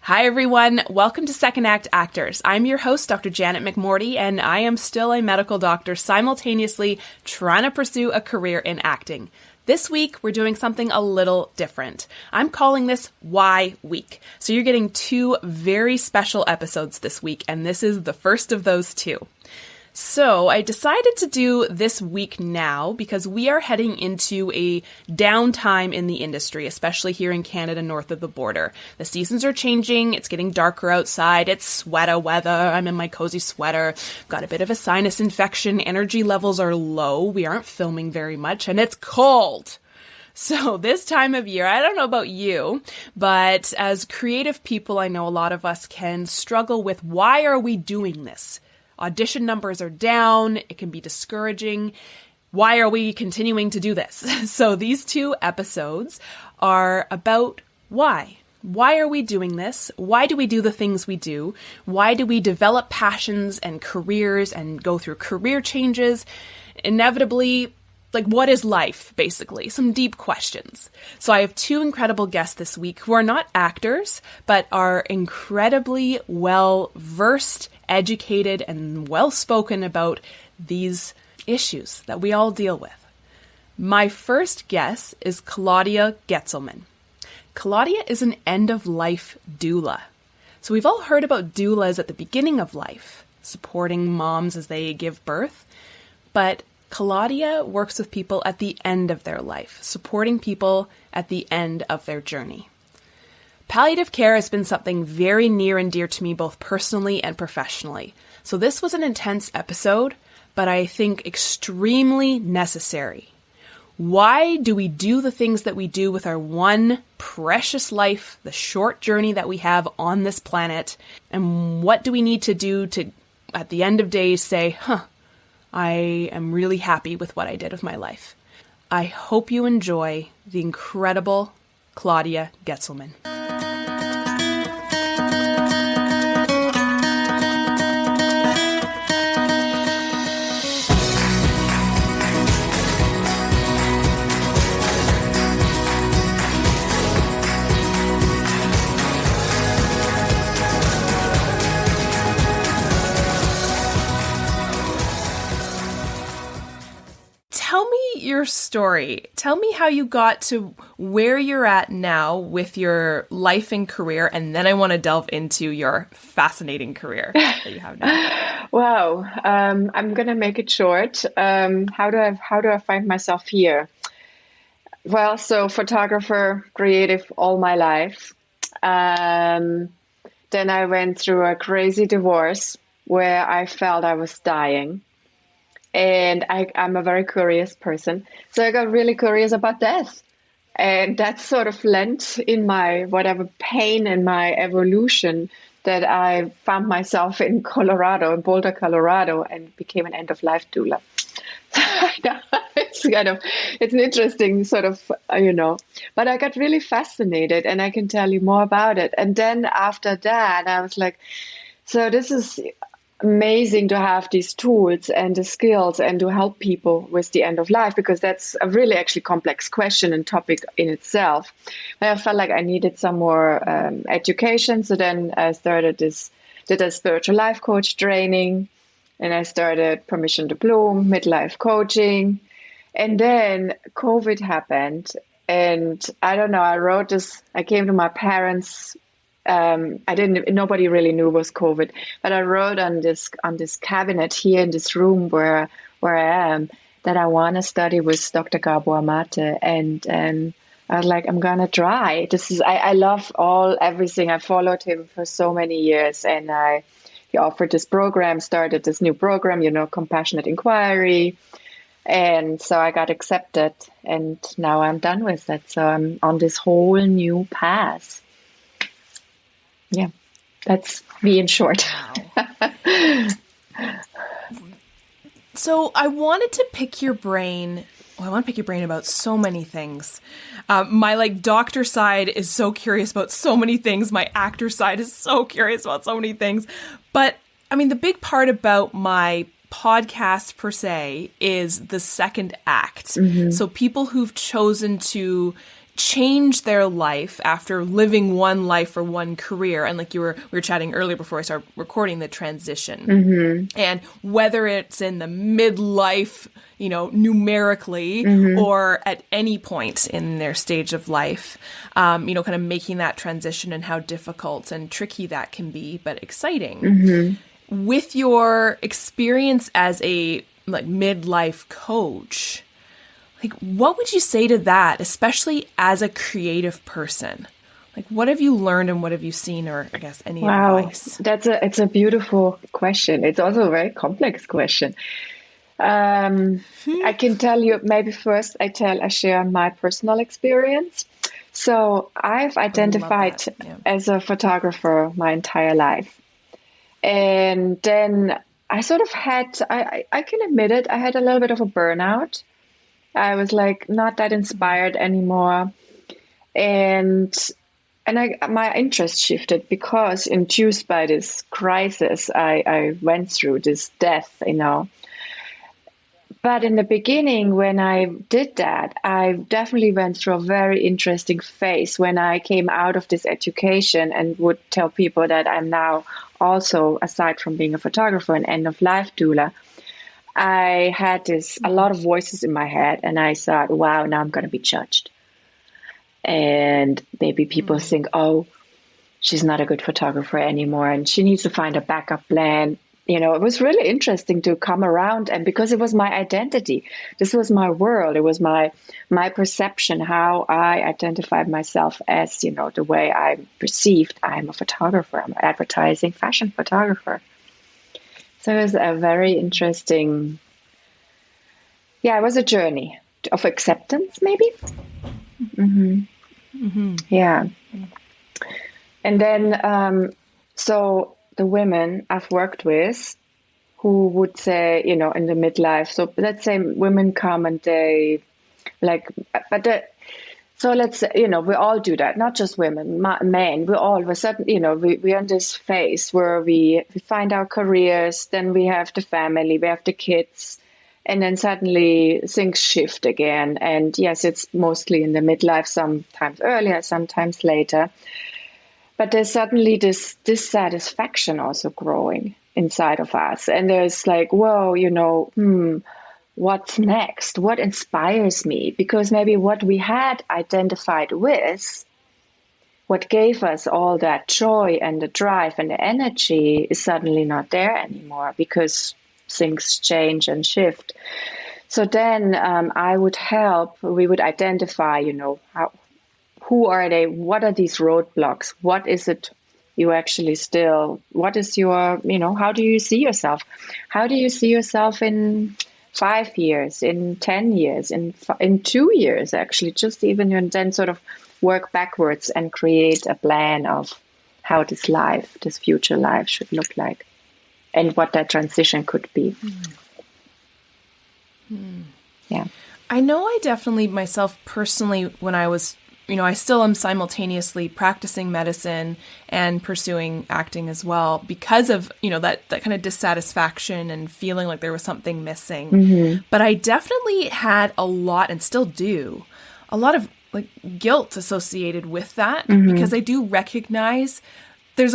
Hi, everyone. Welcome to Second Act Actors. I'm your host, Dr. Janet McMorty, and I am still a medical doctor simultaneously trying to pursue a career in acting. This week, we're doing something a little different. I'm calling this Why Week. So you're getting two very special episodes this week, and this is the first of those two. So I decided to do this week now because we are heading into a downtime in the industry, especially here in Canada north of the border. The seasons are changing. It's getting darker outside. It's sweater weather. I'm in my cozy sweater. Got a bit of a sinus infection. Energy levels are low. We aren't filming very much, and it's cold. So this time of year, I don't know about you, but as creative people, I know a lot of us can struggle with why are we doing this? Audition numbers are down. It can be discouraging. Why are we continuing to do this? So these two episodes are about why. Why are we doing this? Why do we do the things we do? Why do we develop passions and careers and go through career changes? Inevitably, what is life, basically? Some deep questions. So I have two incredible guests this week who are not actors, but are incredibly well-versed, educated, and well-spoken about these issues that we all deal with. My first guest is Claudia Goetzelmann. Claudia is an end-of-life doula. So we've all heard about doulas at the beginning of life, supporting moms as they give birth, but Claudia works with people at the end of their life, supporting people at the end of their journey. Palliative care has been something very near and dear to me both personally and professionally. So this was an intense episode, but I think extremely necessary. Why do we do the things that we do with our one precious life, the short journey that we have on this planet? And what do we need to do to, at the end of days, say, I am really happy with what I did with my life. I hope you enjoy the incredible Claudia Goetzelmann. Tell me your story. Tell me how you got to where you're at now with your life and career, and then I want to delve into your fascinating career that you have now. Wow, I'm gonna make it short. How do I find myself here? Well, so photographer, creative all my life. Then I went through a crazy divorce where I felt I was dying. And I'm a very curious person. So I got really curious about death. And that sort of lent in my whatever pain in my evolution that I found myself in Colorado, in Boulder, Colorado, and became an end-of-life doula. It's an interesting sort of, but I got really fascinated and I can tell you more about it. And then after that, I was like, so this is amazing to have these tools and the skills and to help people with the end of life, because that's a really actually complex question and topic in itself. But I felt like I needed some more education. So then I did a spiritual life coach training, and I started Permission to Bloom, midlife coaching. And then COVID happened. And I don't know, I came to my parents. Nobody really knew it was COVID, but I wrote on this cabinet here in this room where I am that I want to study with Dr. Gabor Maté. And I was like, I'm going to try. I love everything. I followed him for so many years, and he offered this program, started this new program, Compassionate Inquiry. And so I got accepted, and now I'm done with it. So I'm on this whole new path. Yeah, that's me in short. Wow. So I wanted to pick your brain. Well, I want to pick your brain about so many things. My doctor side is so curious about so many things. My actor side is so curious about so many things. But I mean, the big part about my podcast per se is the second act. Mm-hmm. So people who've chosen to change their life after living one life or one career. And like we were chatting earlier before I started recording, the transition. And whether it's in the midlife, numerically, or at any point in their stage of life, kind of making that transition and how difficult and tricky that can be, but exciting. With your experience as a midlife coach, what would you say to that, especially as a creative person? What have you learned and what have you seen, or I guess any advice? It's a beautiful question. It's also a very complex question. I can tell you, maybe first I share my personal experience. So I've identified as a photographer my entire life. And then I sort of had, I can admit it, I had a little bit of a burnout. I was not that inspired anymore. And my interest shifted because induced by this crisis I went through, this death, But in the beginning, when I did that, I definitely went through a very interesting phase when I came out of this education and would tell people that I'm now also, aside from being a photographer, an end-of-life doula. I had a lot of voices in my head, and I thought, wow, now I'm going to be judged. And maybe people think, oh, she's not a good photographer anymore, and she needs to find a backup plan. It was really interesting to come around, and because it was my identity, this was my world. It was my perception, how I identified myself as, the way I'm perceived. I'm a photographer. I'm an advertising fashion photographer. So it was a very interesting, it was a journey of acceptance, maybe. Yeah. And then, so the women I've worked with who would say, in the midlife, so let's say women come and they so let's say, we all do that, not just women, men, we're certain, we're in this phase where we find our careers, then we have the family, we have the kids, and then suddenly things shift again. And yes, it's mostly in the midlife, sometimes earlier, sometimes later. But there's suddenly this dissatisfaction also growing inside of us. And there's whoa, what's next? What inspires me? Because maybe what we had identified with, what gave us all that joy and the drive and the energy is suddenly not there anymore because things change and shift. So then we would identify, who are they? What are these roadblocks? What is it you actually what is your, how do you see yourself? How do you see yourself in 5 years, in 10 years, in 2 years, actually, just even, and then sort of work backwards and create a plan of how this future life should look like and what that transition could be. Yeah. I know I definitely myself personally, when I was, I still am simultaneously practicing medicine and pursuing acting as well because of, that kind of dissatisfaction and feeling like there was something missing. But I definitely had a lot, and still do, a lot of guilt associated with that because I do recognize there's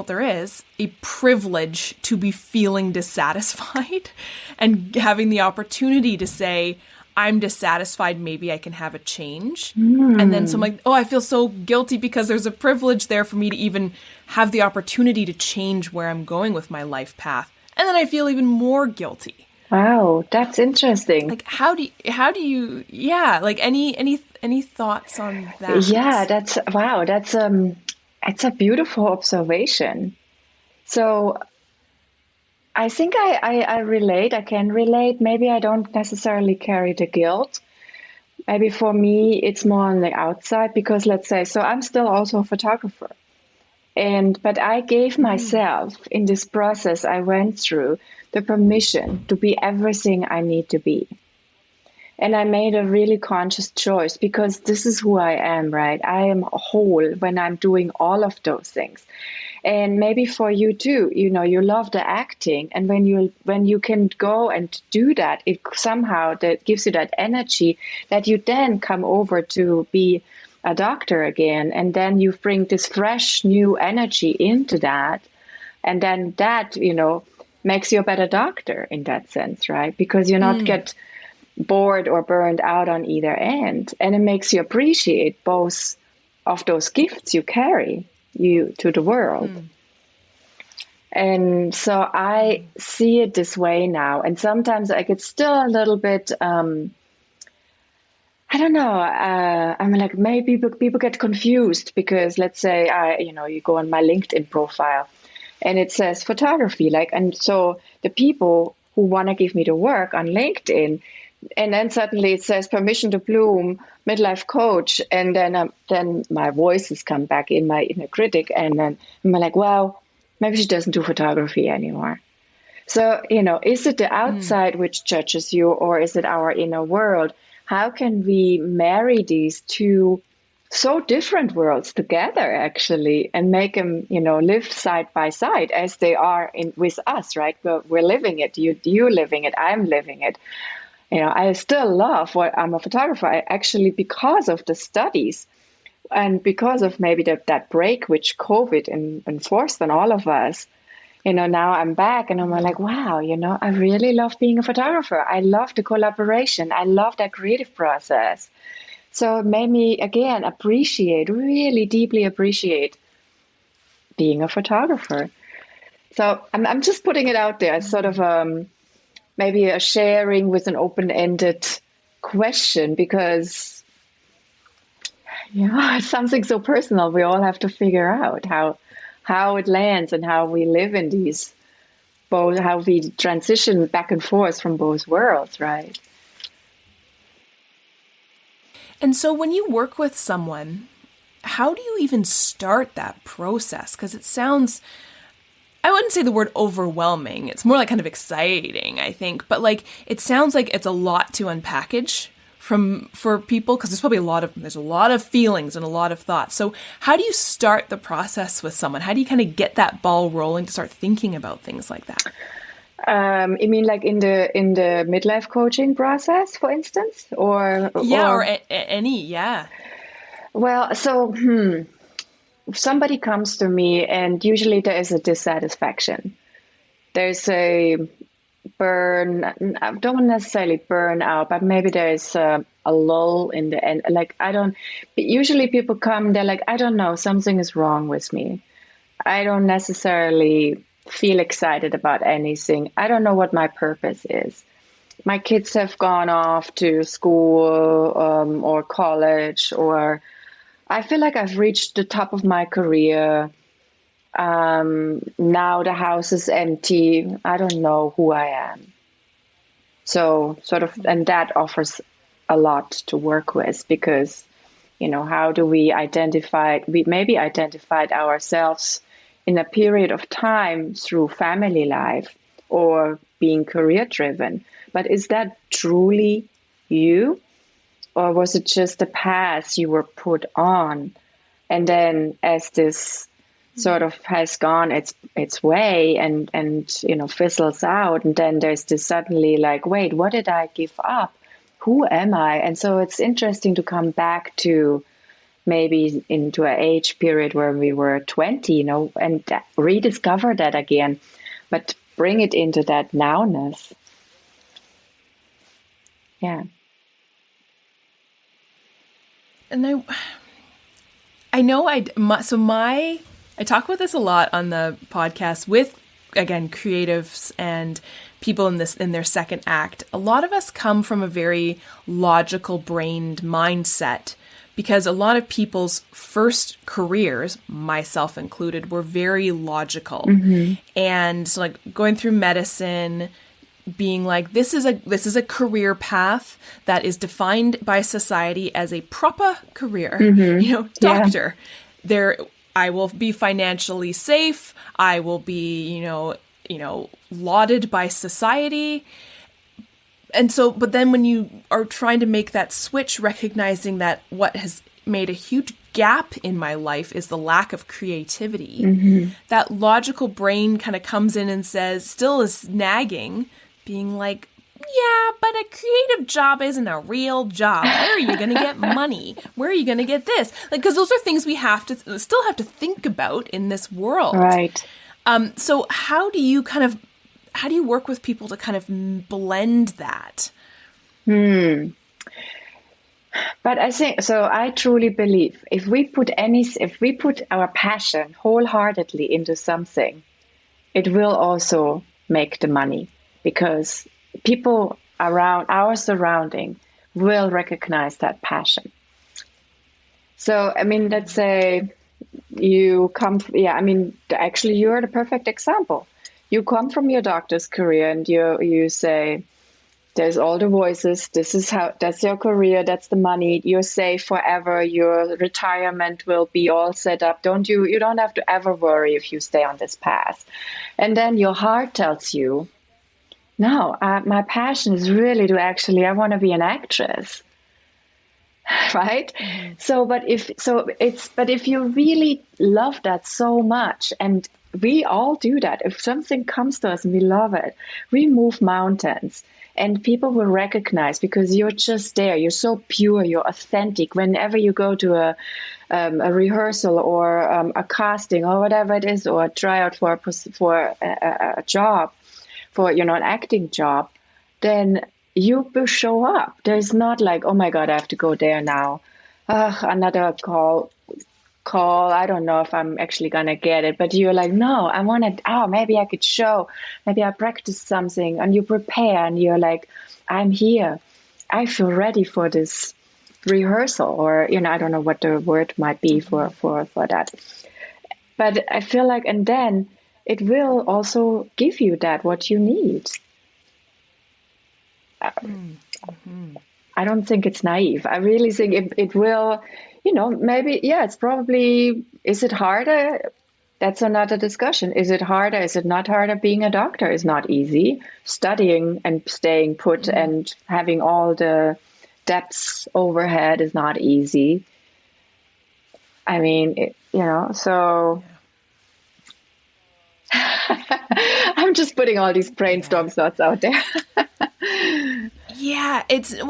there is a privilege to be feeling dissatisfied and having the opportunity to say, I'm dissatisfied, maybe I can have a change. And then so I'm like, I feel so guilty because there's a privilege there for me to even have the opportunity to change where I'm going with my life path. And then I feel even more guilty. Wow, that's interesting. How do you any thoughts on that? Yeah, that's it's a beautiful observation. So I think I relate. I can relate. Maybe I don't necessarily carry the guilt. Maybe for me, it's more on the outside because let's say, so I'm still also a photographer. But I gave myself in this process I went through the permission to be everything I need to be. And I made a really conscious choice because this is who I am, right? I am whole when I'm doing all of those things. And maybe for you too, you love the acting. And when you can go and do that, it somehow that gives you that energy that you then come over to be a doctor again. And then you bring this fresh new energy into that. And then that, makes you a better doctor in that sense, right? Because you're not get bored or burned out on either end. And it makes you appreciate both of those gifts you carry you to the world. And so I see it this way now. And sometimes I get still a little bit, I don't know. I'm like, maybe people get confused because let's say you go on my LinkedIn profile and it says photography, and so the people who want to give me the work on LinkedIn, and then suddenly it says permission to bloom, midlife coach, and then my voices come back in my inner critic, and then I'm like, well, maybe she doesn't do photography anymore. So is it the outside which judges you, or is it our inner world? How can we marry these two so different worlds together, actually, and make them, live side by side as they are with us, right? We're living it. You're living it. I'm living it. I still love what I'm a photographer. I actually, because of the studies and because of maybe that break which COVID enforced on all of us, now I'm back and I'm like, wow, I really love being a photographer. I love the collaboration. I love that creative process. So it made me, again, really deeply appreciate being a photographer. So I'm just putting it out there as sort of maybe a sharing with an open-ended question, because it's something so personal. We all have to figure out how it lands and how we live in these both, how we transition back and forth from both worlds, right? And so when you work with someone, how do you even start that process? Because it sounds, I wouldn't say the word overwhelming. It's more like kind of exciting, I think. But it sounds like it's a lot to unpackage for people, because there's probably there's a lot of feelings and a lot of thoughts. So how do you start the process with someone? How do you kind of get that ball rolling to start thinking about things like that? You mean like in the midlife coaching process, for instance, or any, yeah. Well, so if somebody comes to me, and usually there is a dissatisfaction. There's a I don't necessarily burn out, but maybe there's a lull in the end. Usually people come, they're like, I don't know, something is wrong with me. I don't necessarily feel excited about anything. I don't know what my purpose is. My kids have gone off to school or college, or I feel like I've reached the top of my career. Now the house is empty. I don't know who I am. So and that offers a lot to work with, because, how do we identify, we maybe identified ourselves in a period of time through family life or being career driven. But is that truly you? Or was it just a path you were put on? And then as this sort of has gone its way and fizzles out, and then there's this suddenly like, wait, what did I give up? Who am I? And so it's interesting to come back to maybe into an age period where we were 20, and rediscover that again, but bring it into that nowness. Yeah. And I know I talk about this a lot on the podcast with, again, creatives and people in their second act. A lot of us come from a very logical brained mindset, because a lot of people's first careers, myself included, were very logical. Mm-hmm. And so going through medicine, being like, this is a career path that is defined by society as a proper career. Mm-hmm. Doctor. Yeah. There, I will be financially safe. I will be, lauded by society. And so, but then when you are trying to make that switch, recognizing that what has made a huge gap in my life is the lack of creativity. That logical brain kind of comes in and says, still is nagging, being like, yeah, but a creative job isn't a real job. Where are you going to get money? Where are you going to get this? Like, because those are things we still have to think about in this world. Right. So how do you work with people to kind of blend that? But I truly believe if we put our passion wholeheartedly into something, it will also make the money, because people around our surrounding will recognize that passion. So, I mean, let's say actually you're the perfect example. You come from your doctor's career and you say, there's all the voices. That's your career. That's the money. You're safe forever. Your retirement will be all set up. You don't have to ever worry if you stay on this path. And then your heart tells you, no, my passion is really I want to be an actress. Right? But if you really love that so much, and we all do that, if something comes to us and we love it, we move mountains. And people will recognize, because you're just there. You're so pure. You're authentic. Whenever you go to a rehearsal or a casting or whatever it is, or a tryout for a job, for an acting job, then you will show up. There's not like, oh my God, I have to go there now. Another call. I don't know if I'm actually going to get it. But you're like, no, I want to, maybe I could show. Maybe I practice something, and you prepare and you're like, I'm here. I feel ready for this rehearsal, or, I don't know what the word might be for that. But I feel like, and then it will also give you what you need. I don't think it's naive. I really think it will, maybe, it's probably, is it harder? That's another discussion. Is it harder? Is it not harder? Being a doctor is not easy. Studying and staying put and having all the debts overhead is not easy. I mean, so I'm just putting all these brainstorm thoughts out there. Yeah, it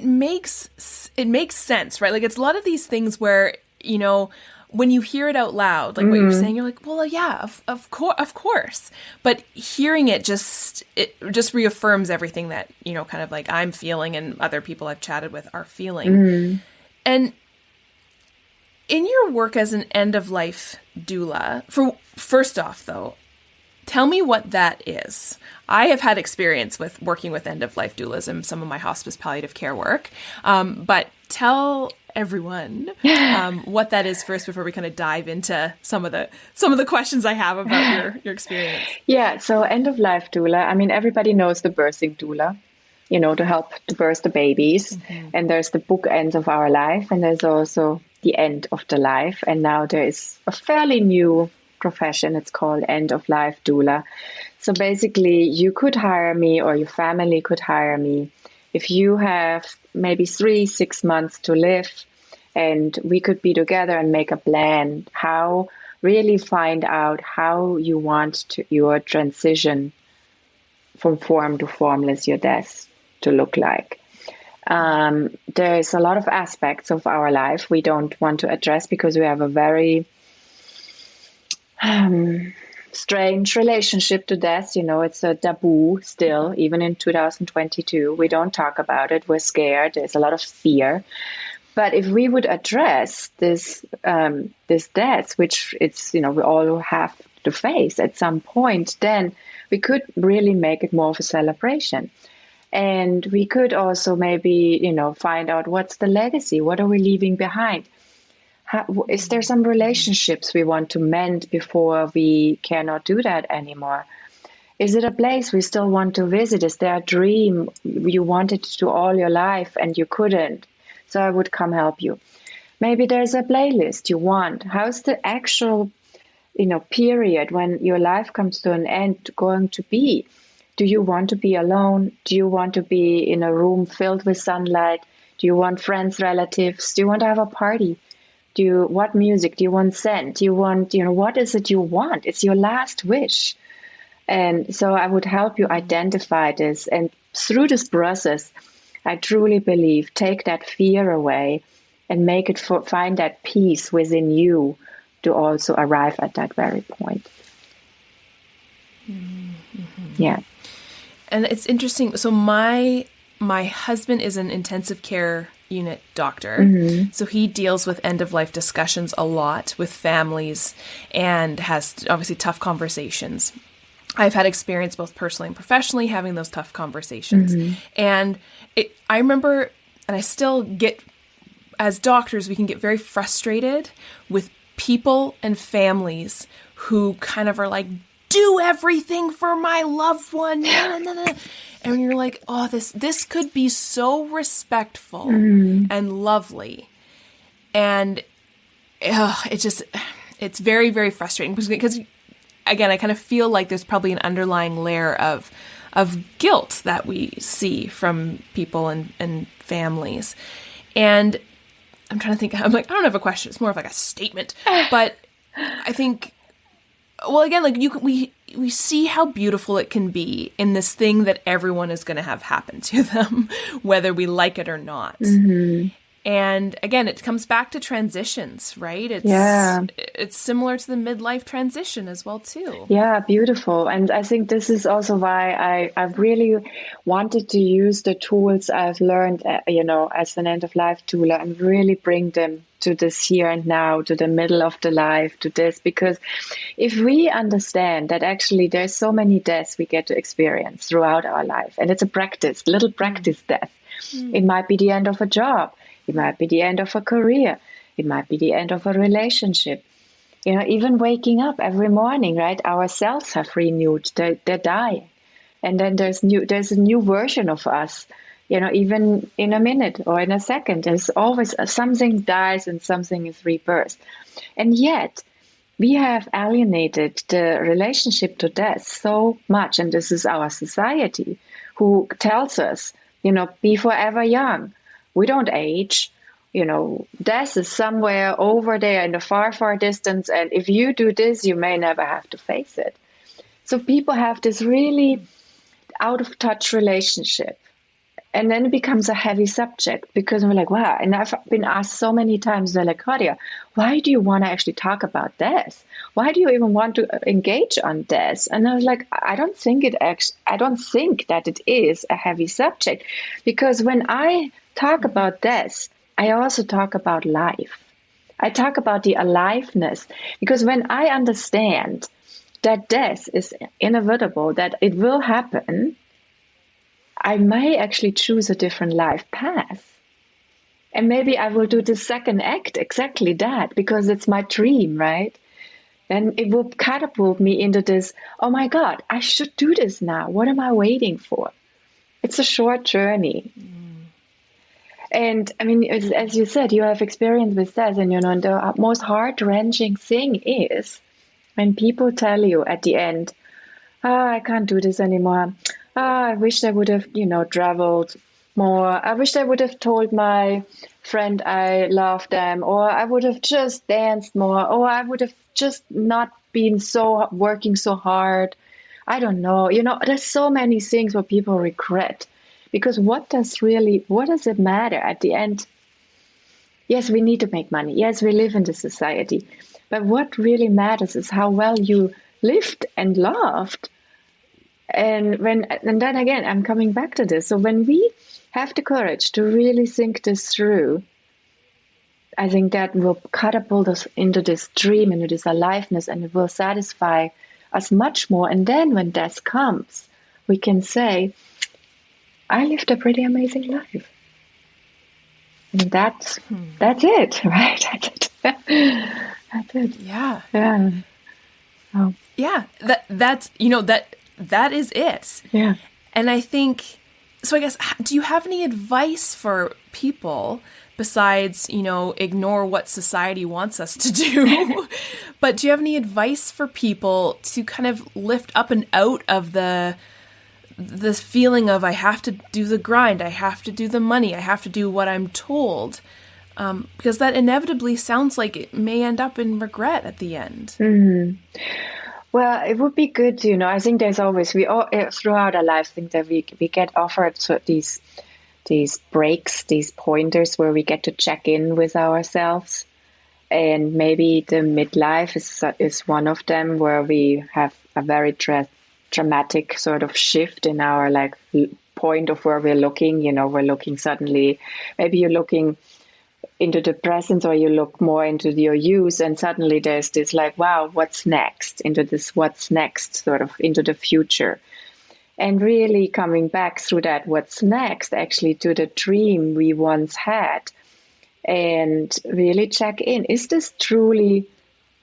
makes sense, right? Like, it's a lot of these things where, when you hear it out loud, like what you're saying, you're like, well, yeah, of course. But hearing it just reaffirms everything that, kind of like I'm feeling and other people I've chatted with are feeling. And in your work as an end-of-life doula, first off, though, tell me what that is. I have had experience with working with end-of-life doulas in some of my hospice palliative care work, but tell everyone what that is first before we kind of dive into some of the questions I have about your experience. Yeah, so end-of-life doula, I mean, everybody knows the birthing doula, to help to birth the babies. And there's the bookends of our life, and there's also the end of the life. And now there is a fairly new profession. It's called end-of-life doula. So basically, you could hire me, or your family could hire me if you have maybe 3-6 months to live, and we could be together and make a plan, really find out how you want your transition from form to formless, your death, to look like. There's a lot of aspects of our life we don't want to address because we have a very strange relationship to death. It's a taboo still, even in 2022. We don't talk about it. We're scared. There's a lot of fear. But if we would address this death, which we all have to face at some point, then we could really make it more of a celebration. And we could also maybe, find out what's the legacy? What are we leaving behind? Is there some relationships we want to mend before we cannot do that anymore? Is it a place we still want to visit? Is there a dream you wanted to do all your life and you couldn't? So I would come help you. Maybe there's a playlist you want. How's the actual, period when your life comes to an end going to be? Do you want to be alone? Do you want to be in a room filled with sunlight? Do you want friends, relatives? Do you want to have a party? What music? Do you want scent? Do you want, what is it you want? It's your last wish. And so I would help you identify this. And through this process, I truly believe, take that fear away and find that peace within you to also arrive at that very point. Mm-hmm. Yeah. And it's interesting. So my husband is an intensive care unit doctor. Mm-hmm. So he deals with end-of-life discussions a lot with families and has obviously tough conversations. I've had experience both personally and professionally having those tough conversations. Mm-hmm. And I remember, and I still get, as doctors, we can get very frustrated with people and families who kind of are like, do everything for my loved one. And you're like, oh, this could be so respectful and lovely. And it's very, very frustrating because again, I kind of feel like there's probably an underlying layer of guilt that we see from people and families. And I'm trying to think, I'm like, I don't have a question. It's more of like a statement. But I think, well, again, like we see how beautiful it can be in this thing that everyone is going to have happen to them, whether we like it or not. Mm-hmm. And again, it comes back to transitions, right? It's similar to the midlife transition as well, too. Yeah, beautiful. And I think this is also why I really wanted to use the tools I've learned, as an end-of-life doula, and really bring them to this here and now, to the middle of the life, to this. Because if we understand that actually there's so many deaths we get to experience throughout our life, and it's a little practice death. It might be the end of a job. It might be the end of a career. It might be the end of a relationship. Even waking up every morning, right? Our cells have renewed. They die. And then there's a new version of us, even in a minute or in a second. There's always something dies and something is rebirthed. And yet we have alienated the relationship to death so much. And this is our society who tells us, be forever young. We don't age, death is somewhere over there in the far, far distance. And if you do this, you may never have to face it. So people have this really out of touch relationship. And then it becomes a heavy subject because we're like, wow. And I've been asked so many times, they're like, Claudia, why do you want to actually talk about death? Why do you even want to engage on death? And I was like, I don't think that it is a heavy subject, because when I talk about death, I also talk about life. I talk about the aliveness, because when I understand that death is inevitable, that it will happen, I may actually choose a different life path. And maybe I will do the second act, exactly that, because it's my dream, right? Then it will catapult me into this, oh my God, I should do this now. What am I waiting for? It's a short journey. And I mean, as you said, you have experience with that. And, the most heart-wrenching thing is when people tell you at the end, I can't do this anymore. I wish I would have, traveled more. I wish I would have told my friend I love them, or I would have just danced more, or I would have just not been working so hard. I don't know. There's so many things what people regret, because what does it matter at the end? Yes, we need to make money. Yes, we live in this society, but what really matters is how well you lived and loved. And then again, I'm coming back to this. So when we have the courage to really think this through, I think that will catapult us into this dream, into this aliveness, and it will satisfy us much more. And then when death comes, we can say, I lived a pretty amazing life. And that's it, right? That's it. That's it. Yeah. Yeah. Oh. Yeah. That is it. Yeah. And I think, so I guess, do you have any advice for people besides, ignore what society wants us to do? But do you have any advice for people to kind of lift up and out of the this feeling of I have to do the grind, I have to do the money, I have to do what I'm told, because that inevitably sounds like it may end up in regret at the end. Mm-hmm. Well, it would be good, I think there's always, we all, throughout our lives, think that we get offered these breaks, these pointers where we get to check in with ourselves. And maybe the midlife is one of them, where we have a very dramatic sort of shift in our point of where we're looking. We're looking suddenly, maybe you're looking into the present, or you look more into your youth, and suddenly there's this wow, what's next, into this what's next, sort of into the future. And really coming back through that what's next, actually, to the dream we once had, and really check in. Is this truly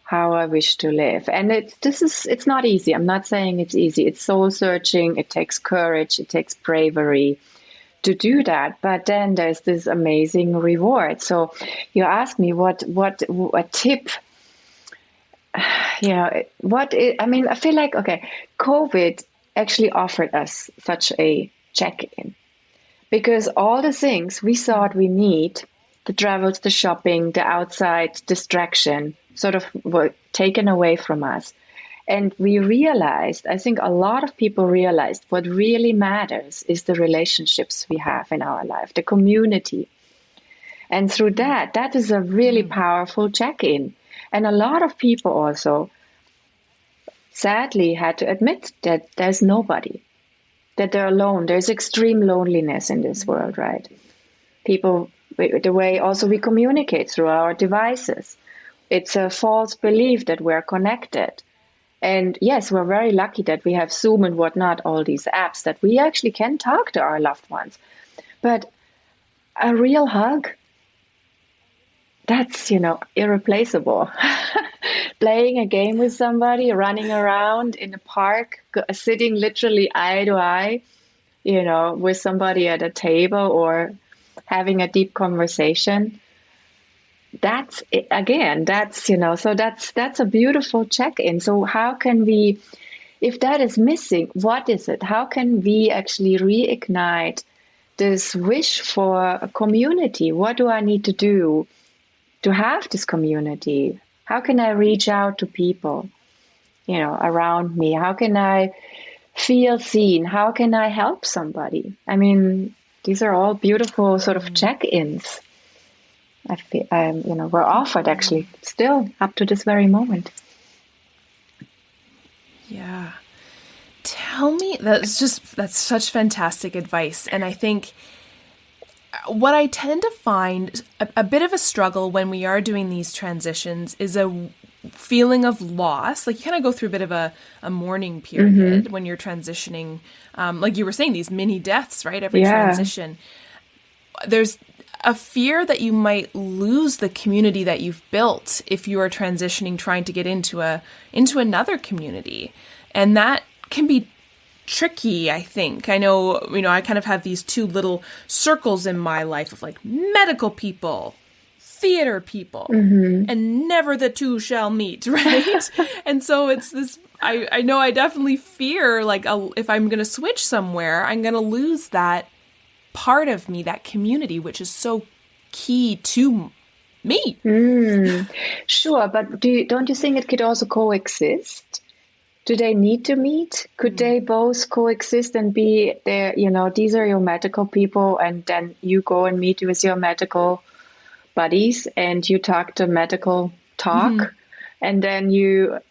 how I wish to live? And it's not easy. I'm not saying it's easy. It's soul searching. It takes courage. It takes bravery to do that. But then there's this amazing reward. So you asked me what a tip. I feel like, okay, COVID actually offered us such a check-in, because all the things we thought we need, the travels, the shopping, the outside distraction, sort of were taken away from us. And we realized, I think a lot of people realized, what really matters is the relationships we have in our life, the community. And through that is a really powerful check-in. And a lot of people also sadly had to admit that there's nobody, that they're alone. There's extreme loneliness in this world, right? People, the way also we communicate through our devices, it's a false belief that we're connected. And yes, we're very lucky that we have Zoom and whatnot, all these apps, that we actually can talk to our loved ones. But a real hug, that's, irreplaceable. Playing a game with somebody, running around in a park, sitting literally eye to eye, with somebody at a table, or having a deep conversation. That's it. Again, so that's a beautiful check-in. So how can we, if that is missing, what is it? How can we actually reignite this wish for a community? What do I need to do to have this community? How can I reach out to people, around me? How can I feel seen? How can I help somebody? I mean, these are all beautiful sort of check-ins. I feel, we're offered actually still up to this very moment. Yeah. Tell me, that's such fantastic advice. And I think what I tend to find a bit of a struggle when we are doing these transitions is a feeling of loss. Like you kind of go through a bit of a mourning period when you're transitioning. Like you were saying, these mini deaths, right? Every transition. There's a fear that you might lose the community that you've built if you are transitioning, trying to get into another community. And that can be tricky, I think. I know, I kind of have these two little circles in my life of medical people, theater people, and never the two shall meet, right? And so it's this, I know I definitely fear, if I'm going to switch somewhere, I'm going to lose that part of me, that community, which is so key to me. Sure, but don't you think it could also coexist? Do they need to meet? Could they both coexist and be there? These are your medical people, and then you go and meet with your medical buddies and you talk to medical talk. And then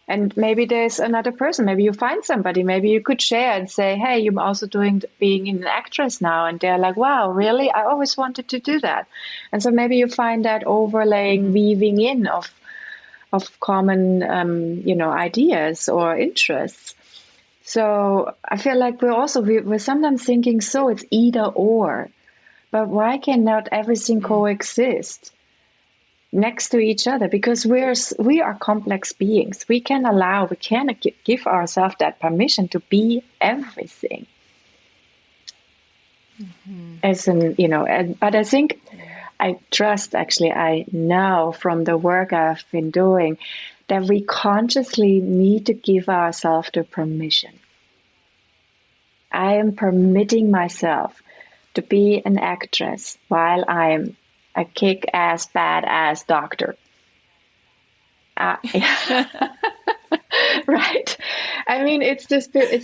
and maybe there's another person, maybe you find somebody, maybe you could share and say, hey, I'm also being an actress now. And they're like, wow, really? I always wanted to do that. And so maybe you find that overlaying, weaving in of common, ideas or interests. So I feel like we're sometimes thinking, so it's either or, but why cannot everything coexist next to each other? Because we are complex beings. We can give ourselves that permission to be everything. But I think I know from the work I've been doing that we consciously need to give ourselves the permission I am permitting myself to be an actress while I'm a kick-ass, badass doctor. Right? I mean, it's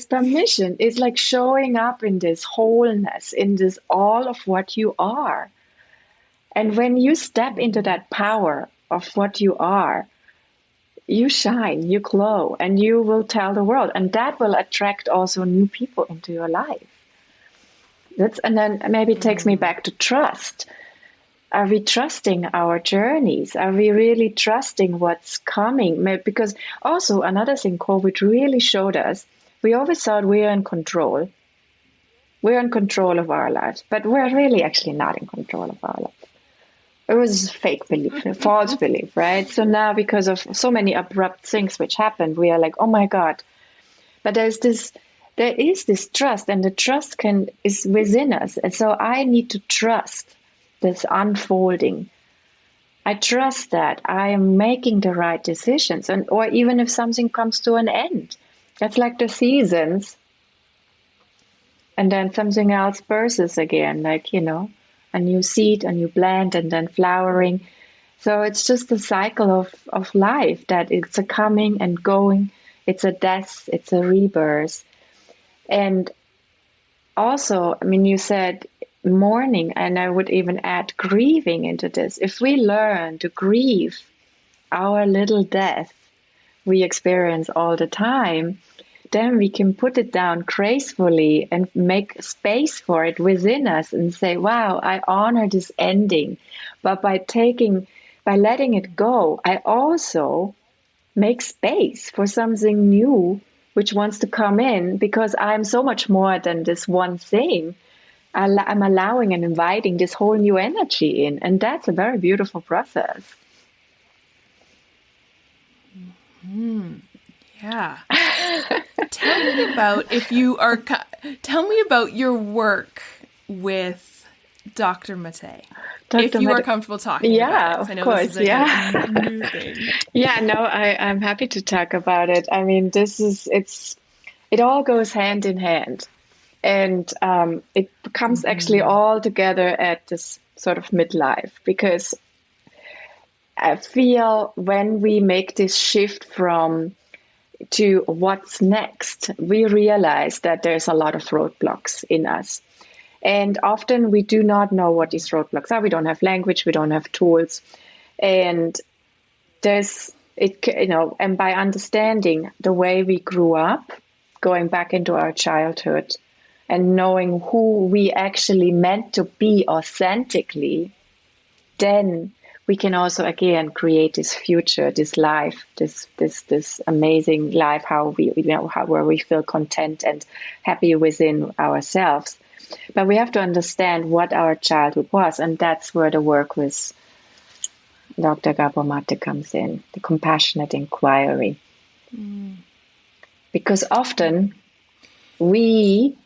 permission. It's like showing up in this wholeness, in this all of what you are. And when you step into that power of what you are, you shine, you glow, and you will tell the world. And that will attract also new people into your life. And then maybe it takes me back to trust. Are we trusting our journeys? Are we really trusting what's coming? Because also another thing COVID really showed us, we always thought we're in control. We're in control of our lives, but we're really actually not in control of our lives. It was fake belief, a false belief, right? So now because of so many abrupt things which happened, we are like, oh my God. But there is this trust, and the trust is within us. And so I need to trust this unfolding. I trust that I am making the right decisions, or even if something comes to an end. That's like the seasons. And then something else bursts again, like, a new seed, a new plant, and then flowering. So it's just a cycle of life, that it's a coming and going. It's a death, it's a rebirth. And also, I mean, you said mourning, and I would even add grieving into this. If we learn to grieve our little death we experience all the time, then we can put it down gracefully and make space for it within us and say, wow, I honor this ending. But by letting it go, I also make space for something new which wants to come in, because I'm so much more than this one thing. I'm allowing and inviting this whole new energy in. And that's a very beautiful process. Mm-hmm. Yeah. Tell me about your work with Dr. Maté. If you are comfortable talking about it. Of course. New thing. Yeah, no, I'm happy to talk about it. I mean, it all goes hand in hand. And it comes actually all together at this sort of midlife, because I feel when we make this shift to what's next, we realize that there's a lot of roadblocks in us. And often we do not know what these roadblocks are. We don't have language, we don't have tools. And and by understanding the way we grew up, going back into our childhood, and knowing who we actually meant to be authentically, then we can also again create this future, this life, this amazing life, where we feel content and happy within ourselves. But we have to understand what our childhood was, and that's where the work with Dr. Gabor Maté comes in, the compassionate inquiry. Because often we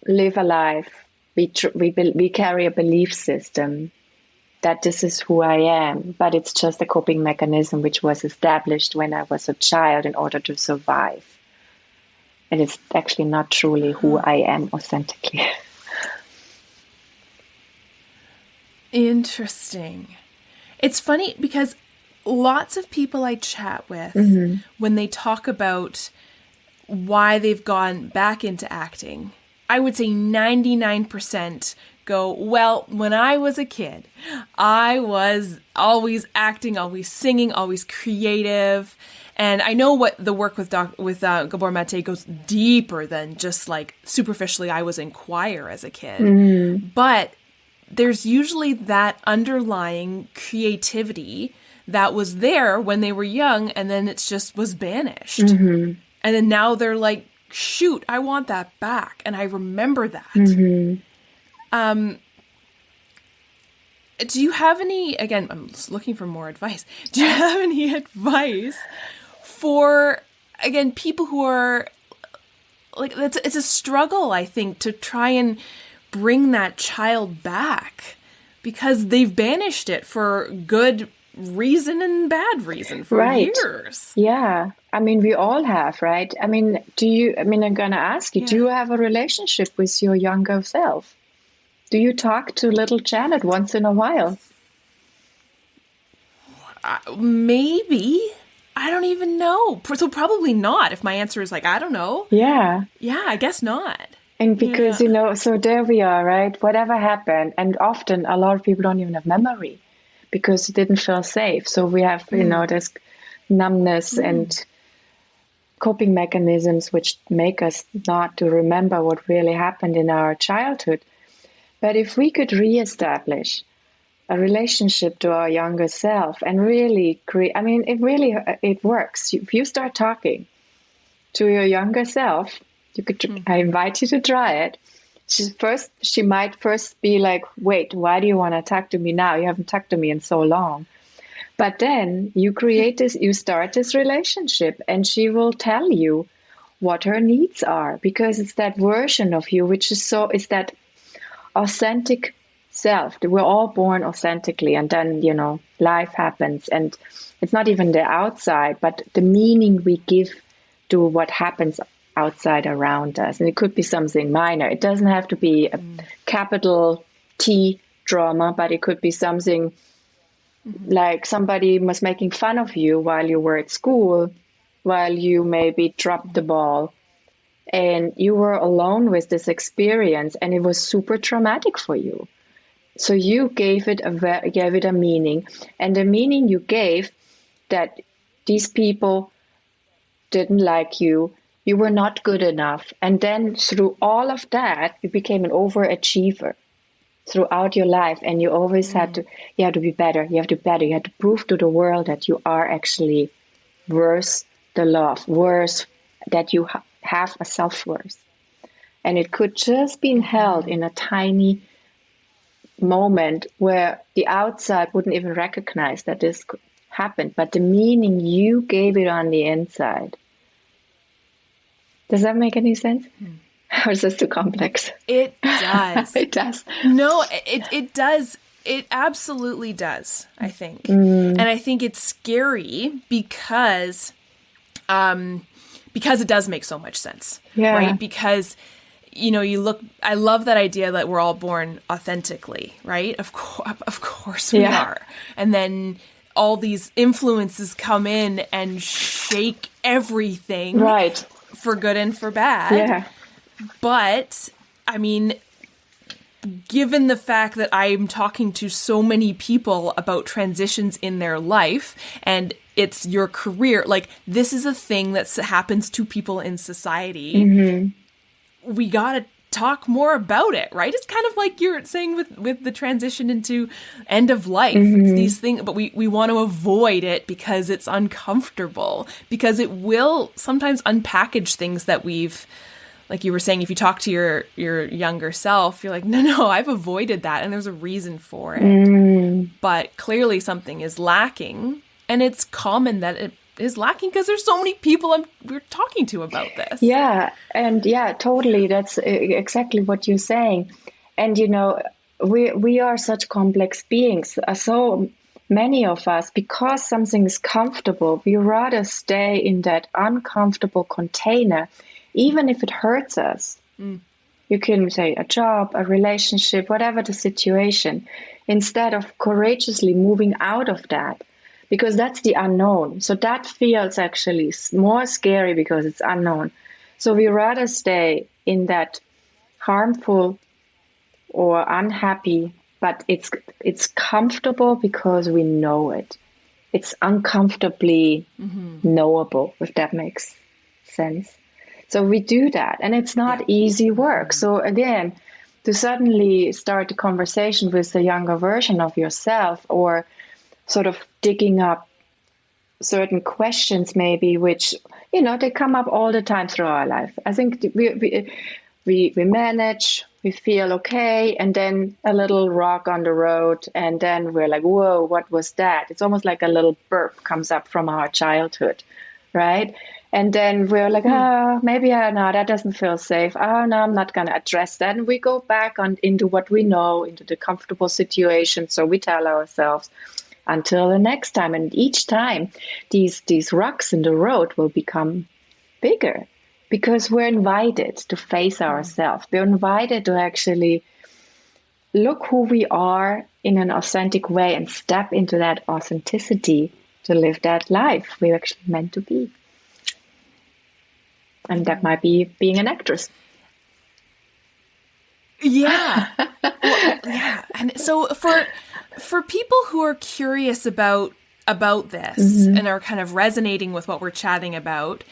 live a life, we carry a belief system that this is who I am, but it's just a coping mechanism which was established when I was a child in order to survive. And it's actually not truly who I am authentically. Interesting. It's funny because lots of people I chat with, when they talk about why they've gone back into acting, I would say 99% go, well, when I was a kid, I was always acting, always singing, always creative. And I know what the work with Gabor Maté goes deeper than just like superficially, I was in choir as a kid. But there's usually that underlying creativity that was there when they were young, and then it just was banished. And then now they're like, shoot, I want that back. And I remember that. Do you have any, again, I'm just looking for more advice. Do you have any advice for, again, people who are like, it's a struggle, I think, to try and bring that child back because they've banished it for good reason and bad reason for years. Yeah. I mean, we all have, right? I mean, I'm going to ask you, do you have a relationship with your younger self? Do you talk to little Janet once in a while? Maybe. I don't even know. So probably not. If my answer is like, I don't know. Yeah. Yeah, I guess not. And because, so there we are, right? Whatever happened. And often a lot of people don't even have memory because it didn't feel safe. So we have, this numbness and coping mechanisms which make us not to remember what really happened in our childhood. But if we could reestablish a relationship to our younger self and really create, I mean, it works. If you start talking to your younger self, I invite you to try it. She might first be like, wait, why do you want to talk to me now? You haven't talked to me in so long. But then you start this relationship, and she will tell you what her needs are, because it's that version of you, which is that authentic self. We're all born authentically, and then, life happens, and it's not even the outside, but the meaning we give to what happens outside around us. And it could be something minor. It doesn't have to be a capital T drama, but it could be something like somebody was making fun of you while you were at school, while you maybe dropped the ball, and you were alone with this experience, and it was super traumatic for you. So you gave it a meaning, and the meaning you gave that these people didn't like you, you were not good enough. And then through all of that, you became an overachiever throughout your life, and you always had to be better. You have to prove to the world that you are actually worth the love, worth that you have a self-worth. And it could just be held in a tiny moment where the outside wouldn't even recognize that this happened, but the meaning you gave it on the inside. Does that make any sense? Or is this too complex? It does. It does. No, it does. It absolutely does, I think. And I think it's scary because it does make so much sense. Yeah. Right? Because I love that idea that we're all born authentically, right? Of course we are. And then all these influences come in and shake everything. Right. For good and for bad. Yeah. But, I mean, given the fact that I'm talking to so many people about transitions in their life, and it's your career, like, this is a thing that happens to people in society, we gotta talk more about it, right? It's kind of like you're saying with the transition into end of life. It's these things, but we want to avoid it because it's uncomfortable, because it will sometimes unpackage things that we've, like you were saying, if you talk to your younger self, you're like, no, I've avoided that, and there's a reason for it. But clearly something is lacking, and it's common that it is lacking because there's so many people we're talking to about this. Yeah, and totally. That's exactly what you're saying. And we are such complex beings. So many of us, because something is comfortable, we rather stay in that uncomfortable container, even if it hurts us. You can say a job, a relationship, whatever the situation, instead of courageously moving out of that. Because that's the unknown. So that feels actually more scary because it's unknown. So we rather stay in that harmful or unhappy, but it's comfortable because we know it. It's uncomfortably knowable, if that makes sense. So we do that, and it's not easy work. So again, to suddenly start a conversation with the younger version of yourself, or sort of digging up certain questions maybe, which, they come up all the time through our life. I think we manage, we feel okay, and then a little rock on the road, and then we're like, whoa, what was that? It's almost like a little burp comes up from our childhood, right? And then we're like, maybe no, that doesn't feel safe. Oh, no, I'm not going to address that. And we go back into what we know, into the comfortable situation. So we tell ourselves, until the next time. And each time these rocks in the road will become bigger because we're invited to face ourselves. We're invited to actually look who we are in an authentic way and step into that authenticity to live that life we're actually meant to be. And that might be being an actress. Yeah. Well, yeah. And so for people who are curious about this and are kind of resonating with what we're chatting about,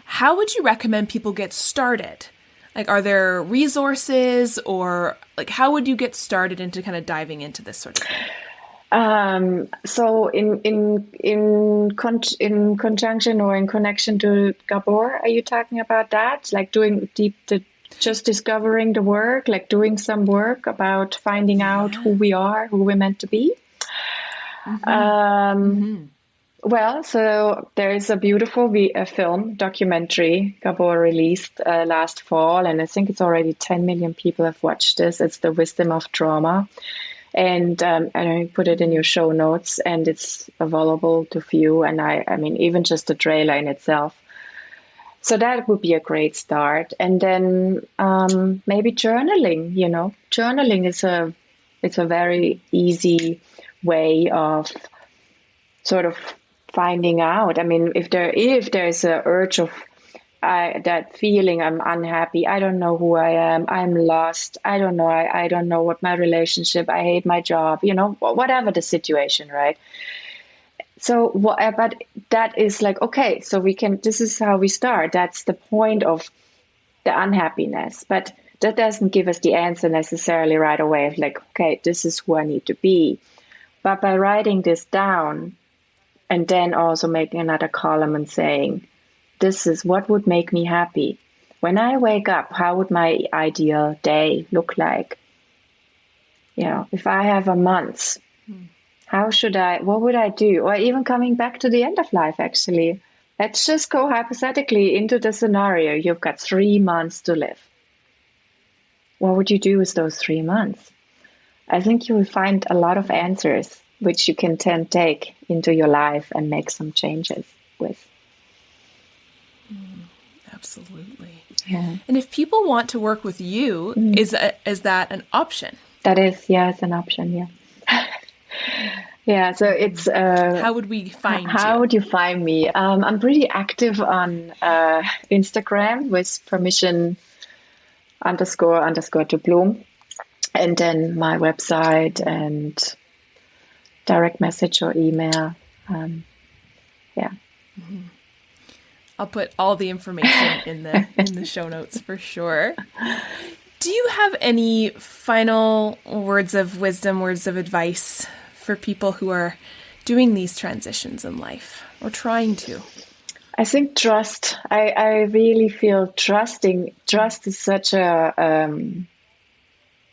how would you recommend people get started? Like, are there resources, or like, how would you get started into kind of diving into this sort of thing? So in conjunction or in connection to Gabor, are you talking about that? Like doing just discovering the work, like doing some work about finding out who we are, who we're meant to be? Well, so there is a beautiful film documentary Gabor released last fall, and I think it's already 10 million people have watched this. It's The Wisdom of Trauma. And I put it in your show notes, and it's available to view. And I mean, even just the trailer in itself. So that would be a great start. And then maybe journaling. Journaling is a very easy way of sort of finding out. I mean, if there's a urge of that feeling, I'm unhappy, I don't know who I am, I'm lost, I don't know, I don't know what my relationship, I hate my job, whatever the situation, right? So but that is like, okay, so this is how we start. That's the point of the unhappiness, but that doesn't give us the answer necessarily right away of like, okay, this is who I need to be. But by writing this down and then also making another column and saying, this is what would make me happy. When I wake up, how would my ideal day look like? If I have a month, what would I do? Or even coming back to the end of life, actually. Let's just go hypothetically into the scenario. You've got 3 months to live. What would you do with those 3 months? I think you will find a lot of answers which you can then take into your life and make some changes with. Absolutely. Yeah. And if people want to work with you, is that an option? That is, it's an option, yeah. Yeah, so it's... how would we find you? How would you find me? I'm pretty active on Instagram with permission __ to bloom. And then my website and direct message or email. I'll put all the information in the show notes for sure. Do you have any final words of wisdom, words of advice for people who are doing these transitions in life or trying to? I think trust. I really feel trust is such a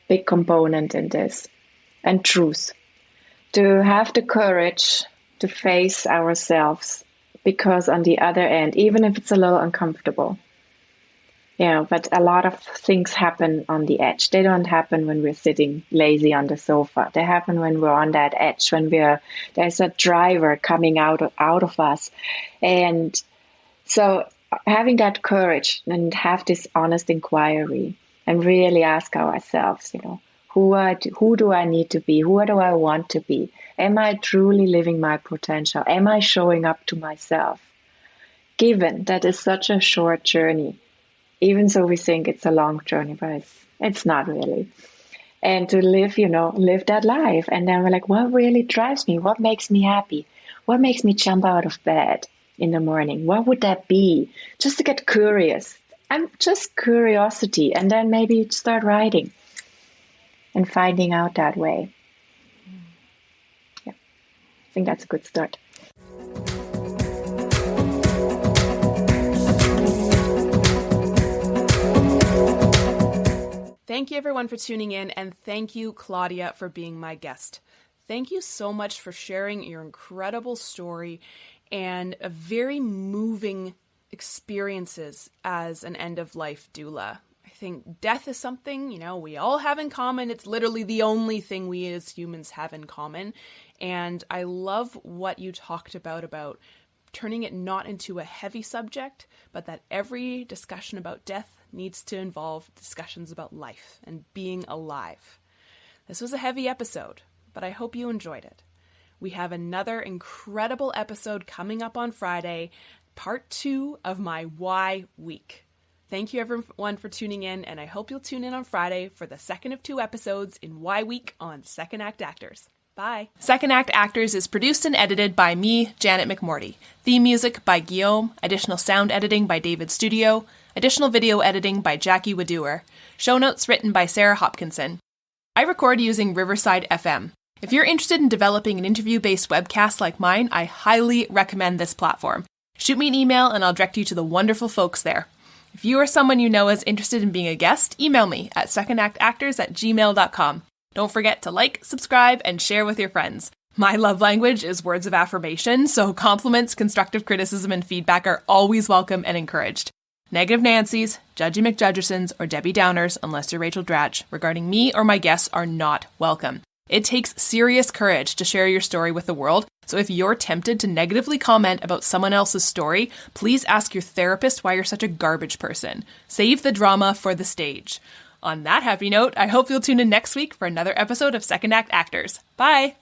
big component in this, and truth. To have the courage to face ourselves, because on the other end, even if it's a little uncomfortable, but a lot of things happen on the edge. They don't happen when we're sitting lazy on the sofa. They happen when we're on that edge, when there's a driver coming out of us. And so having that courage and have this honest inquiry and really ask ourselves, who do I need to be? Who do I want to be? Am I truly living my potential? Am I showing up to myself? Given that is such a short journey, even so we think it's a long journey, but it's not really. And to live that life. And then we're like, what really drives me? What makes me happy? What makes me jump out of bed in the morning? What would that be? Just to get curious. And just curiosity. And then maybe start writing and finding out that way. Yeah, I think that's a good start. Thank you everyone for tuning in, and thank you, Claudia, for being my guest. Thank you so much for sharing your incredible story and a very moving experiences as an end-of-life doula. I think death is something, we all have in common. It's literally the only thing we as humans have in common. And I love what you talked about turning it not into a heavy subject, but that every discussion about death needs to involve discussions about life and being alive. This was a heavy episode, but I hope you enjoyed it. We have another incredible episode coming up on Friday, part 2 of my Why Week. Thank you everyone for tuning in, and I hope you'll tune in on Friday for the second of 2 episodes in Why Week on Second Act Actors. Bye. Second Act Actors is produced and edited by me, Janet McMorty. Theme music by Guillaume, additional sound editing by David Studio, additional video editing by Jackie Wadoer, show notes written by Sarah Hopkinson. I record using Riverside FM. If you're interested in developing an interview-based webcast like mine, I highly recommend this platform. Shoot me an email and I'll direct you to the wonderful folks there. If you or someone you know is interested in being a guest, email me at secondactactors@gmail.com. Don't forget to like, subscribe, and share with your friends. My love language is words of affirmation, so compliments, constructive criticism, and feedback are always welcome and encouraged. Negative Nancys, Judgy McJudgersons, or Debbie Downers, unless you're Rachel Dratch, regarding me or my guests are not welcome. It takes serious courage to share your story with the world, so if you're tempted to negatively comment about someone else's story, please ask your therapist why you're such a garbage person. Save the drama for the stage. On that happy note, I hope you'll tune in next week for another episode of Second Act Actors. Bye!